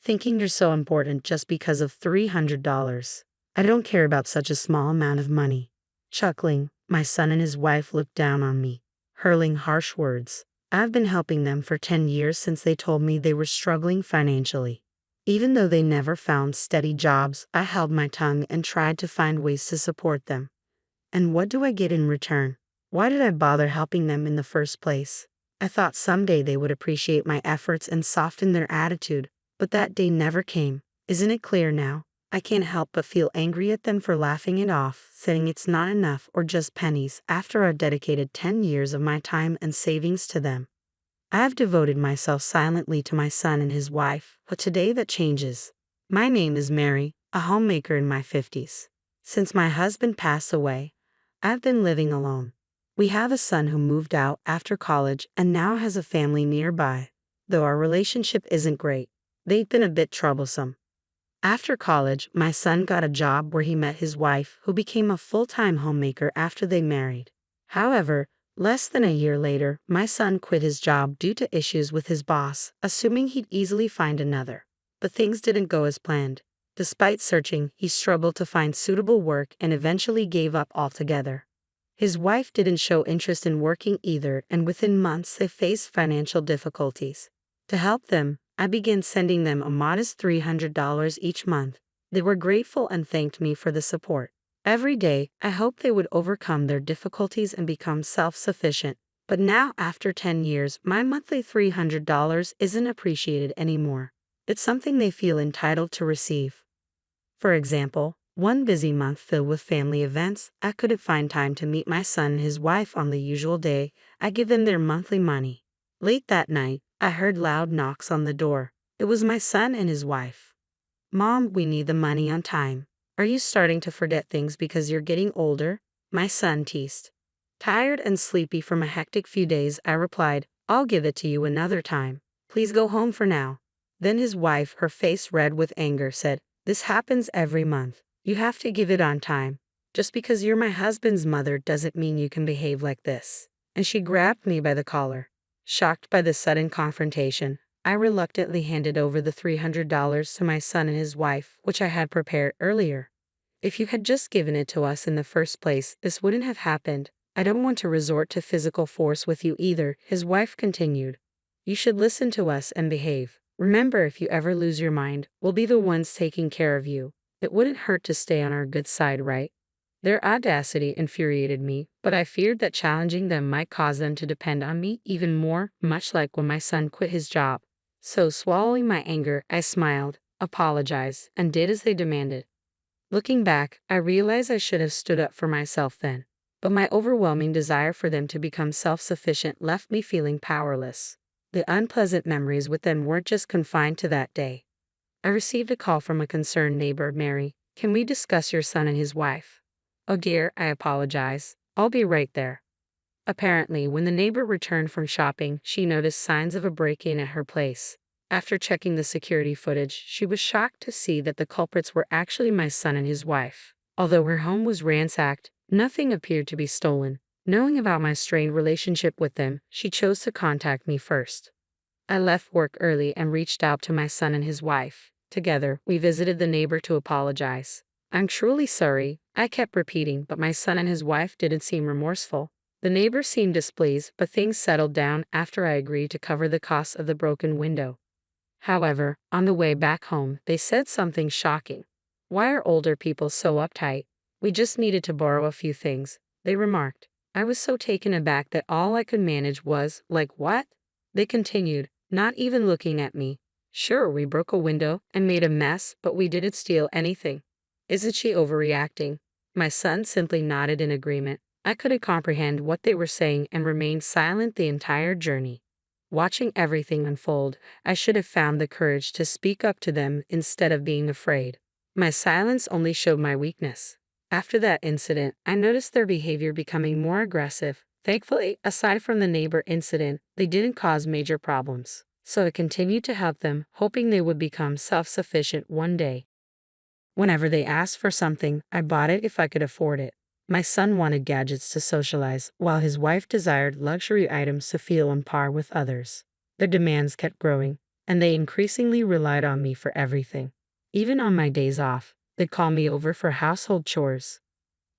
thinking you're so important just because of $300. I don't care about such a small amount of money. Chuckling, my son and his wife looked down on me, hurling harsh words. I've been helping them for 10 years since they told me they were struggling financially. Even though they never found steady jobs, I held my tongue and tried to find ways to support them. And what do I get in return? Why did I bother helping them in the first place? I thought someday they would appreciate my efforts and soften their attitude, but that day never came. Isn't it clear now? I can't help but feel angry at them for laughing it off, saying it's not enough or just pennies after I've dedicated 10 years of my time and savings to them. I have devoted myself silently to my son and his wife, but today that changes. My name is Mary, a homemaker in my 50s. Since my husband passed away, I've been living alone. We have a son who moved out after college and now has a family nearby. Though our relationship isn't great, they've been a bit troublesome. After college, my son got a job where he met his wife, who became a full-time homemaker after they married. However, less than a year later, my son quit his job due to issues with his boss, assuming he'd easily find another. But things didn't go as planned. Despite searching, he struggled to find suitable work and eventually gave up altogether. His wife didn't show interest in working either, and within months they faced financial difficulties. To help them, I began sending them a modest $300 each month. They were grateful and thanked me for the support. Every day, I hoped they would overcome their difficulties and become self-sufficient. But now, after 10 years, my monthly $300 isn't appreciated anymore. It's something they feel entitled to receive. For example, one busy month filled with family events, I couldn't find time to meet my son and his wife on the usual day. I give them their monthly money. Late that night, I heard loud knocks on the door. It was my son and his wife. "Mom, we need the money on time. Are you starting to forget things because you're getting older?" My son teased. Tired and sleepy from a hectic few days, I replied, "I'll give it to you another time. Please go home for now." Then his wife, her face red with anger, said, "This happens every month. You have to give it on time. Just because you're my husband's mother doesn't mean you can behave like this." And she grabbed me by the collar. Shocked by the sudden confrontation, I reluctantly handed over the $300 to my son and his wife, which I had prepared earlier. "If you had just given it to us in the first place, this wouldn't have happened. I don't want to resort to physical force with you either," his wife continued. "You should listen to us and behave. Remember, if you ever lose your mind, we'll be the ones taking care of you. It wouldn't hurt to stay on our good side, right?" Their audacity infuriated me, but I feared that challenging them might cause them to depend on me even more, much like when my son quit his job. So, swallowing my anger, I smiled, apologized, and did as they demanded. Looking back, I realized I should have stood up for myself then. But my overwhelming desire for them to become self-sufficient left me feeling powerless. The unpleasant memories with them weren't just confined to that day. I received a call from a concerned neighbor. "Mary, can we discuss your son and his wife?" "Oh dear," I apologized. "I'll be right there." Apparently, when the neighbor returned from shopping, she noticed signs of a break-in at her place. After checking the security footage, she was shocked to see that the culprits were actually my son and his wife. Although her home was ransacked, nothing appeared to be stolen. Knowing about my strained relationship with them, she chose to contact me first. I left work early and reached out to my son and his wife. Together, we visited the neighbor to apologize. "I'm truly sorry," I kept repeating, but my son and his wife didn't seem remorseful. The neighbor seemed displeased, but things settled down after I agreed to cover the cost of the broken window. However, on the way back home, they said something shocking. "Why are older people so uptight? We just needed to borrow a few things," they remarked. I was so taken aback that all I could manage was, "Like what?" They continued, not even looking at me. "Sure, we broke a window and made a mess, but we didn't steal anything. Isn't she overreacting?" My son simply nodded in agreement. I couldn't comprehend what they were saying and remained silent the entire journey. Watching everything unfold, I should have found the courage to speak up to them instead of being afraid. My silence only showed my weakness. After that incident, I noticed their behavior becoming more aggressive. Thankfully, aside from the neighbor incident, they didn't cause major problems. So I continued to help them, hoping they would become self-sufficient one day. Whenever they asked for something, I bought it if I could afford it. My son wanted gadgets to socialize, while his wife desired luxury items to feel on par with others. Their demands kept growing, and they increasingly relied on me for everything. Even on my days off, they'd call me over for household chores.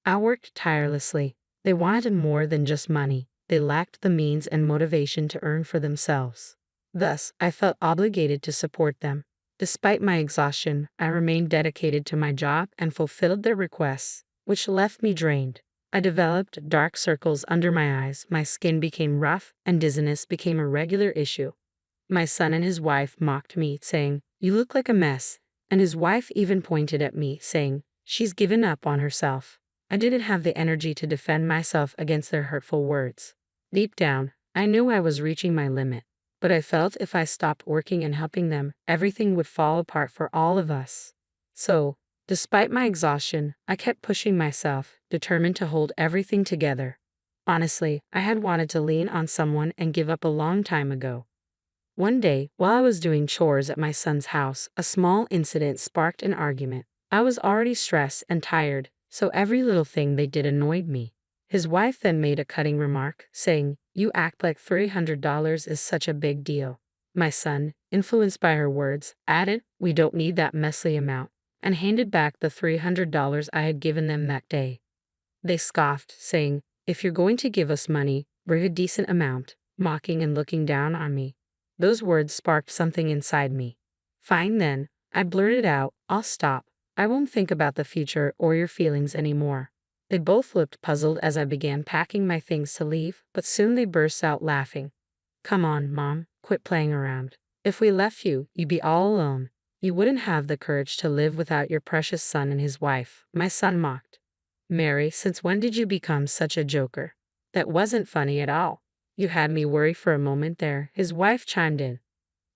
I worked tirelessly. They wanted more than just money. They lacked the means and motivation to earn for themselves. Thus, I felt obligated to support them. Despite my exhaustion, I remained dedicated to my job and fulfilled their requests, which left me drained. I developed dark circles under my eyes, my skin became rough, and dizziness became a regular issue. My son and his wife mocked me, saying, "You look like a mess." And his wife even pointed at me, saying, "She's given up on herself." I didn't have the energy to defend myself against their hurtful words. Deep down, I knew I was reaching my limit, but I felt if I stopped working and helping them, everything would fall apart for all of us. So, despite my exhaustion, I kept pushing myself, determined to hold everything together. Honestly, I had wanted to lean on someone and give up a long time ago. One day, while I was doing chores at my son's house, a small incident sparked an argument. I was already stressed and tired, so every little thing they did annoyed me. His wife then made a cutting remark, saying, "You act like $300 is such a big deal." My son, influenced by her words, added, "We don't need that messy amount," and handed back the $300 I had given them that day. They scoffed, saying, "If you're going to give us money, bring a decent amount," mocking and looking down on me. Those words sparked something inside me. "Fine then," I blurted out, "I'll stop. I won't think about the future or your feelings anymore." They both looked puzzled as I began packing my things to leave, but soon they burst out laughing. "Come on, Mom, quit playing around. If we left you, you'd be all alone. You wouldn't have the courage to live without your precious son and his wife," my son mocked. "Mary, since when did you become such a joker?" "That wasn't funny at all. You had me worry for a moment there," his wife chimed in.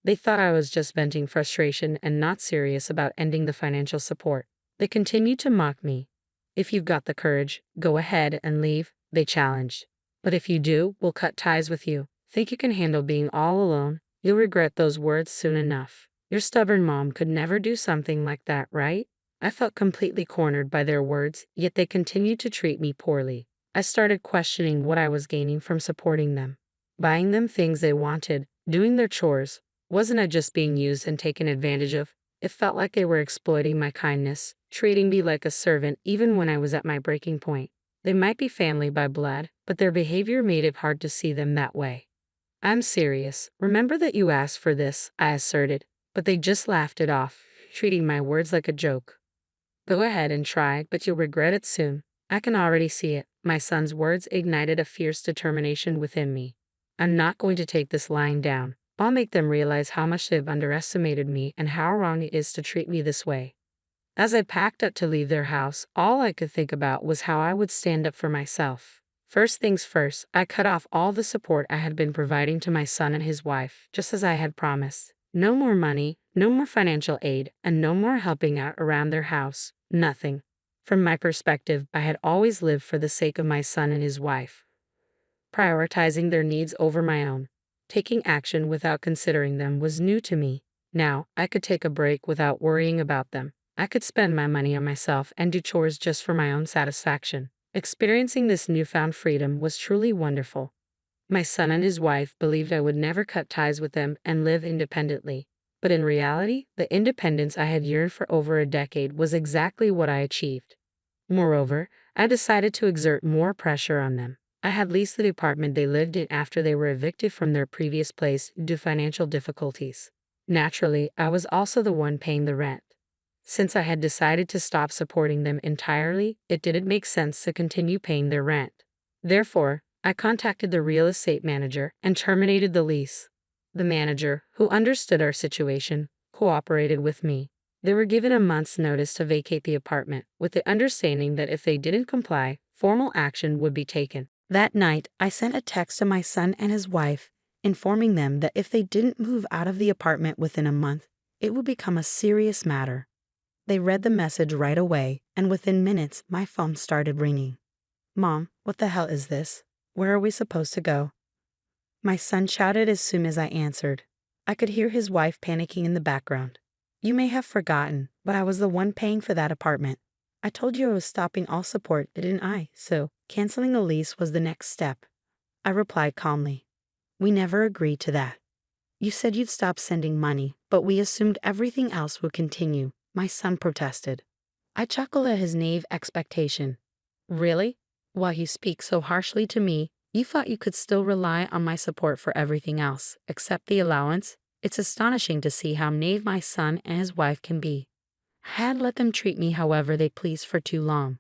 They thought I was just venting frustration and not serious about ending the financial support. They continued to mock me. "If you've got the courage, go ahead and leave," they challenged. "But if you do, we'll cut ties with you. Think you can handle being all alone? You'll regret those words soon enough. Your stubborn mom could never do something like that, right?" I felt completely cornered by their words, yet they continued to treat me poorly. I started questioning what I was gaining from supporting them. Buying them things they wanted, doing their chores. Wasn't I just being used and taken advantage of? It felt like they were exploiting my kindness, treating me like a servant even when I was at my breaking point. They might be family by blood, but their behavior made it hard to see them that way. "I'm serious. Remember that you asked for this," I asserted, but they just laughed it off, treating my words like a joke. "Go ahead and try, but you'll regret it soon. I can already see it." My son's words ignited a fierce determination within me. "I'm not going to take this lying down. I'll make them realize how much they've underestimated me and how wrong it is to treat me this way." As I packed up to leave their house, all I could think about was how I would stand up for myself. First things first, I cut off all the support I had been providing to my son and his wife, just as I had promised. No more money, no more financial aid, and no more helping out around their house. Nothing. From my perspective, I had always lived for the sake of my son and his wife, prioritizing their needs over my own. Taking action without considering them was new to me. Now, I could take a break without worrying about them. I could spend my money on myself and do chores just for my own satisfaction. Experiencing this newfound freedom was truly wonderful. My son and his wife believed I would never cut ties with them and live independently. But in reality, the independence I had yearned for over a decade was exactly what I achieved. Moreover, I decided to exert more pressure on them. I had leased the apartment they lived in after they were evicted from their previous place due to financial difficulties. Naturally, I was also the one paying the rent. Since I had decided to stop supporting them entirely, it didn't make sense to continue paying their rent. Therefore, I contacted the real estate manager and terminated the lease. The manager, who understood our situation, cooperated with me. They were given a month's notice to vacate the apartment, with the understanding that if they didn't comply, formal action would be taken. That night, I sent a text to my son and his wife, informing them that if they didn't move out of the apartment within a month, it would become a serious matter. They read the message right away, and within minutes, my phone started ringing. "Mom, what the hell is this? Where are we supposed to go?" My son shouted as soon as I answered. I could hear his wife panicking in the background. "You may have forgotten, but I was the one paying for that apartment. I told you I was stopping all support, didn't I? So, canceling the lease was the next step." I replied calmly. "We never agreed to that." You said you'd stop sending money, but we assumed everything else would continue, my son protested. I chuckled at his naive expectation. Really? While you speak so harshly to me, you thought you could still rely on my support for everything else, except the allowance? It's astonishing to see how naive my son and his wife can be. I had let them treat me however they pleased for too long.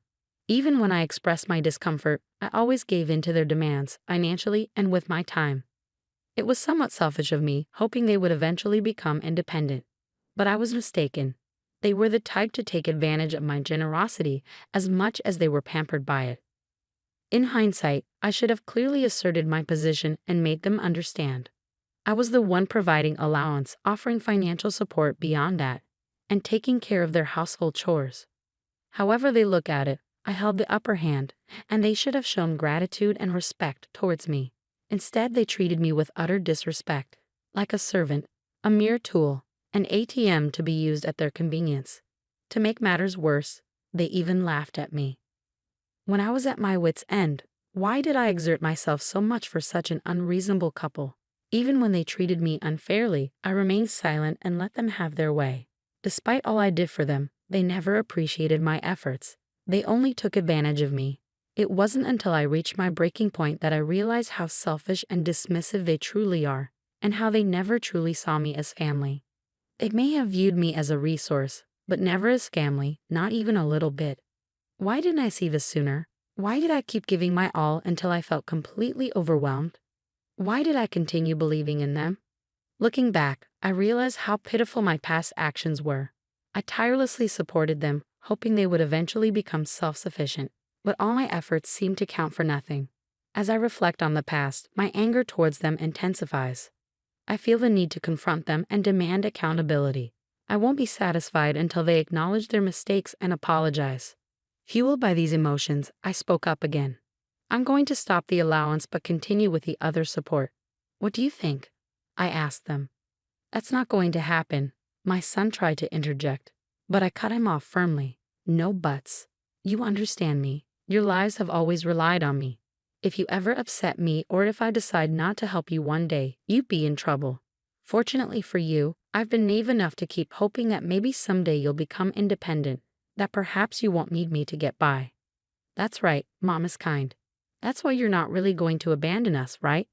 Even when I expressed my discomfort, I always gave in to their demands, financially and with my time. It was somewhat selfish of me, hoping they would eventually become independent. But I was mistaken. They were the type to take advantage of my generosity as much as they were pampered by it. In hindsight, I should have clearly asserted my position and made them understand. I was the one providing allowance, offering financial support beyond that, and taking care of their household chores. However they look at it, I held the upper hand, and they should have shown gratitude and respect towards me. Instead, they treated me with utter disrespect, like a servant, a mere tool, an ATM to be used at their convenience. To make matters worse, they even laughed at me. When I was at my wit's end, why did I exert myself so much for such an unreasonable couple? Even when they treated me unfairly, I remained silent and let them have their way. Despite all I did for them, they never appreciated my efforts. They only took advantage of me. It wasn't until I reached my breaking point that I realized how selfish and dismissive they truly are, and how they never truly saw me as family. They may have viewed me as a resource, but never as family, not even a little bit. Why didn't I see this sooner? Why did I keep giving my all until I felt completely overwhelmed? Why did I continue believing in them? Looking back, I realized how pitiful my past actions were. I tirelessly supported them, hoping they would eventually become self-sufficient, but all my efforts seemed to count for nothing. As I reflect on the past, my anger towards them intensifies. I feel the need to confront them and demand accountability. I won't be satisfied until they acknowledge their mistakes and apologize. Fueled by these emotions, I spoke up again. I'm going to stop the allowance but continue with the other support. What do you think? I asked them. That's not going to happen. My son tried to interject, but I cut him off firmly. No buts. You understand me. Your lives have always relied on me. If you ever upset me or if I decide not to help you one day, you'd be in trouble. Fortunately for you, I've been naive enough to keep hoping that maybe someday you'll become independent, that perhaps you won't need me to get by. That's right, Mom is kind. That's why you're not really going to abandon us, right?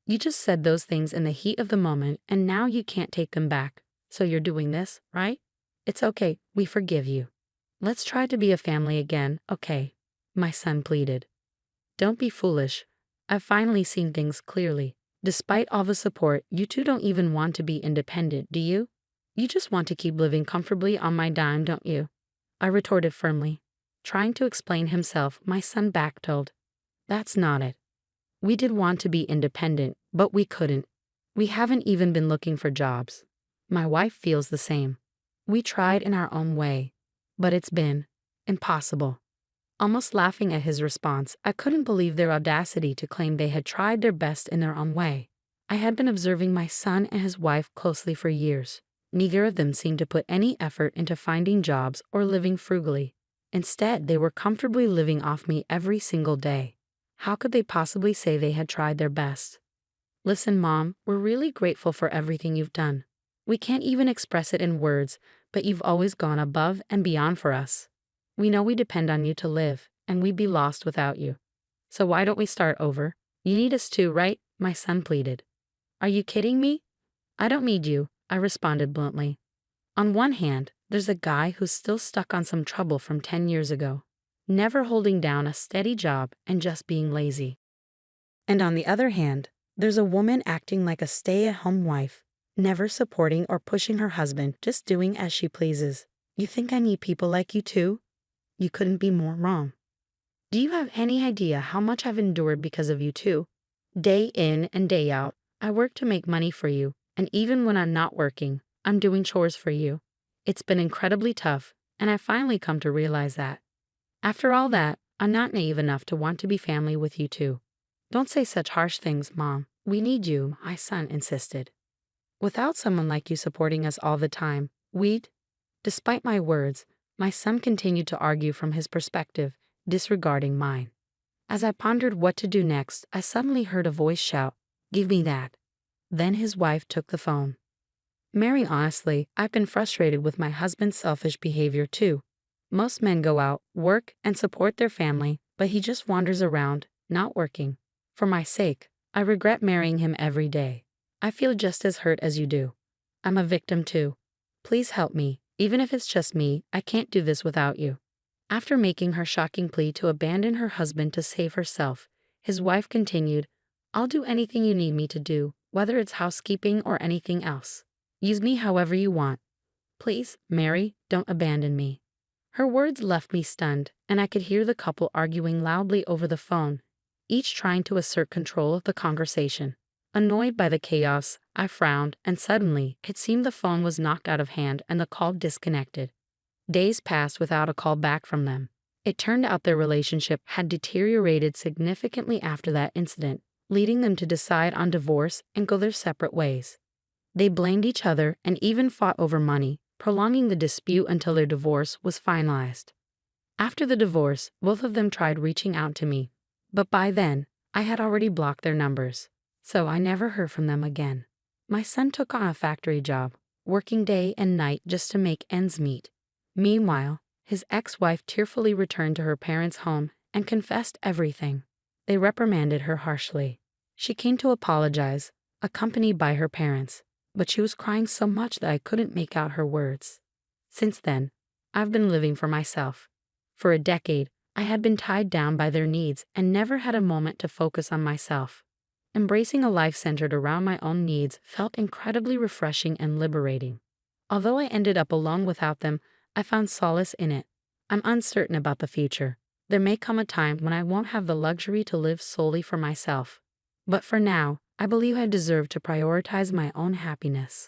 You just said those things in the heat of the moment and now you can't take them back. So you're doing this, right? It's okay, we forgive you. Let's try to be a family again, okay? My son pleaded. Don't be foolish. I've finally seen things clearly. Despite all the support, you two don't even want to be independent, do you? You just want to keep living comfortably on my dime, don't you? I retorted firmly. Trying to explain himself, my son backpedaled. That's not it. We did want to be independent, but we couldn't. We haven't even been looking for jobs. My wife feels the same. We tried in our own way, but it's been impossible. Almost laughing at his response, I couldn't believe their audacity to claim they had tried their best in their own way. I had been observing my son and his wife closely for years. Neither of them seemed to put any effort into finding jobs or living frugally. Instead, they were comfortably living off me every single day. How could they possibly say they had tried their best? Listen, Mom, we're really grateful for everything you've done. We can't even express it in words, but you've always gone above and beyond for us. We know we depend on you to live, and we'd be lost without you. So why don't we start over? You need us too, right? My son pleaded. Are you kidding me? I don't need you, I responded bluntly. On one hand, there's a guy who's still stuck on some trouble from 10 years ago, never holding down a steady job and just being lazy. And on the other hand, there's a woman acting like a stay-at-home wife, never supporting or pushing her husband, just doing as she pleases. You think I need people like you too? You couldn't be more wrong. Do you have any idea how much I've endured because of you two? Day in and day out, I work to make money for you, and even when I'm not working, I'm doing chores for you. It's been incredibly tough, and I've finally come to realize that. After all that, I'm not naive enough to want to be family with you too. Don't say such harsh things, Mom. We need you, my son insisted. Without someone like you supporting us all the time, Despite my words, my son continued to argue from his perspective, disregarding mine. As I pondered what to do next, I suddenly heard a voice shout, "Give me that." Then his wife took the phone. Mary, honestly, I've been frustrated with my husband's selfish behavior too. Most men go out, work, and support their family, but he just wanders around, not working. For my sake, I regret marrying him every day. I feel just as hurt as you do. I'm a victim too. Please help me. Even if it's just me, I can't do this without you. After making her shocking plea to abandon her husband to save herself, his wife continued, I'll do anything you need me to do, whether it's housekeeping or anything else. Use me however you want. Please, Mary, don't abandon me. Her words left me stunned, and I could hear the couple arguing loudly over the phone, each trying to assert control of the conversation. Annoyed by the chaos, I frowned, and suddenly, it seemed the phone was knocked out of hand and the call disconnected. Days passed without a call back from them. It turned out their relationship had deteriorated significantly after that incident, leading them to decide on divorce and go their separate ways. They blamed each other and even fought over money, prolonging the dispute until their divorce was finalized. After the divorce, both of them tried reaching out to me, but by then, I had already blocked their numbers, so I never heard from them again. My son took on a factory job, working day and night just to make ends meet. Meanwhile, his ex-wife tearfully returned to her parents' home and confessed everything. They reprimanded her harshly. She came to apologize, accompanied by her parents, but she was crying so much that I couldn't make out her words. Since then, I've been living for myself. For a decade, I had been tied down by their needs and never had a moment to focus on myself. Embracing a life centered around my own needs felt incredibly refreshing and liberating. Although I ended up alone without them, I found solace in it. I'm uncertain about the future. There may come a time when I won't have the luxury to live solely for myself. But for now, I believe I deserve to prioritize my own happiness.